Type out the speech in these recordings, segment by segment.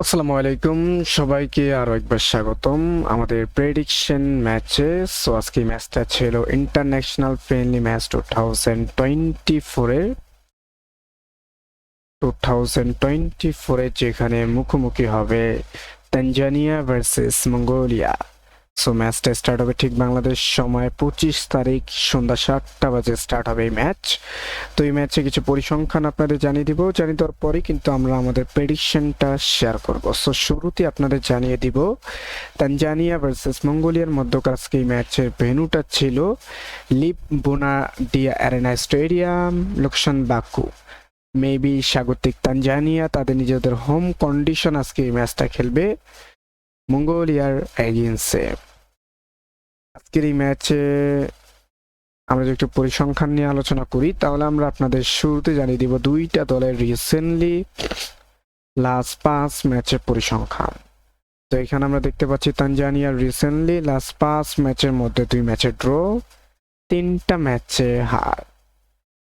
আসসালামু আলাইকুম সবাইকে আরো একবার স্বাগতম আমাদের প্রেডিকশন ম্যাচে। সো আজকে ম্যাচটা ছিল ইন্টারন্যাশনাল ফ্রেন্ডলি ম্যাচ 2024 এর যেখানে মুখোমুখি হবে তানজানিয়া ভার্সেস মঙ্গোলিয়া। সো ম্যাচটা স্টার্ট হবে ঠিক বাংলাদেশ সময় 25 তারিখ সন্ধ্যা 7টা বাজে স্টার্ট হবে এই ম্যাচ। তো এই ম্যাচে কিছু পরিসংখ্যান আপনাদের জানিয়ে দেওয়ার পরে কিন্তু আমরা আমাদের প্রেডিকশনটা শেয়ার করব। সো শুরুতে আপনাদের জানিয়ে দিব তানজানিয়া ভার্সেস মঙ্গোলিয়ার মধ্যকার আজকে এই ম্যাচের ভেন্যুটা ছিল লিপ বোনাডিয়া অ্যারেনা স্টেডিয়াম, লোকসান বাকু। মেবি স্বাগতিক তানজানিয়া তাদের নিজেদের হোম কন্ডিশন আজকে এই ম্যাচটা খেলবে মঙ্গোলিয়ার এগেইনস্টে। আজকের এই ম্যাচে আমরা যদি একটু পরিসংখ্যান নিয়ে আলোচনা করি তাহলে আমরা আপনাদের শুরুতে জানিয়ে দিব দুইটা দলের রিসেন্টলি লাস্ট 5 ম্যাচের পরিসংখ্যান। তো এখানে আমরা দেখতে পাচ্ছি তানজানিয়ার রিসেন্টলি লাস্ট 5 ম্যাচের মধ্যে 2 ম্যাচে ড্র, 3টা ম্যাচে হার।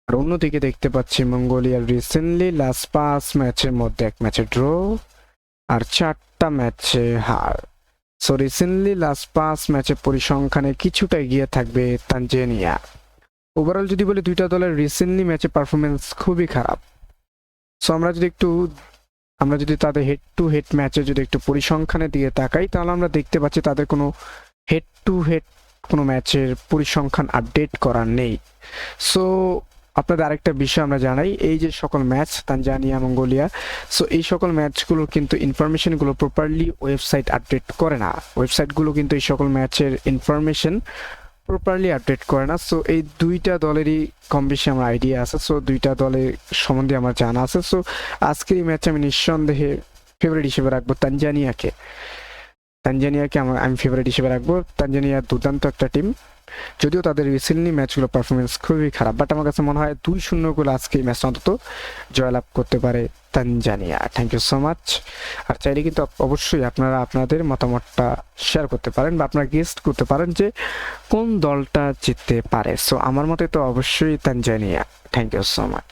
আর অন্যদিকে দেখতে পাচ্ছি মঙ্গোলিয়ার রিসেন্টলি লাস্ট 5 ম্যাচের মধ্যে 1 ম্যাচে ড্র আর 4টা ম্যাচে হার। সো রিসেন্টলি লাস্ট 5 ম্যাচের পরিসংখ্যানে কিছুটা এগিয়ে থাকবে তানজানিয়া। ওভারঅল যদি বলি দুইটা দলের রিসেন্টলি ম্যাচে পারফরমেন্স খুবই খারাপ। সো আমরা যদি তাদের হেড টু হেড ম্যাচে যদি একটু পরিসংখ্যানে দিয়ে তাকাই তাহলে আমরা দেখতে পাচ্ছি তাদের কোনো হেড টু হেড কোনো ম্যাচের পরিসংখ্যান আপডেট করার নেই। সো আপনাদের আরেকটা বিষয় আমরা জানাই, এই যে সকল ম্যাচ তানজানিয়া মঙ্গোলিয়া, সো এই সকল ম্যাচগুলোর কিন্তু ইনফরমেশনগুলো প্রপারলি ওয়েবসাইট আপডেট করে না। ওয়েবসাইটগুলো কিন্তু এই সকল ম্যাচের ইনফরমেশন প্রপারলি আপডেট করে না। সো এই দুইটা দলেরই কম বেশি আমার আইডিয়া আছে, সো দুইটা দলের সম্বন্ধে আমার জানা আছে। সো আজকের এই ম্যাচে আমি নিঃসন্দেহে ফেভারিট হিসেবে রাখবো তানজানিয়াকে। আমি ফেভারিট হিসেবে রাখবো। তানজানিয়া দুর্দান্ত একটা টিম, যদিও তাদের রিসেন্টলি ম্যাচগুলো পারফরমেন্স খুবই খারাপ, বাট আমার কাছে মনে হয় 2-0 গোলে আজকে এই ম্যাচটা অন্তত জয়লাভ করতে পারে Tanzania. Thank you so much. আর চাইলে কিন্তু অবশ্যই আপনারা আপনাদের মতামতটা শেয়ার করতে পারেন বা আপনারা গেস্ট করতে পারেন যে কোন দলটা জিততে পারে। সো আমার মতে তো অবশ্যই Tanzania. Thank you so much.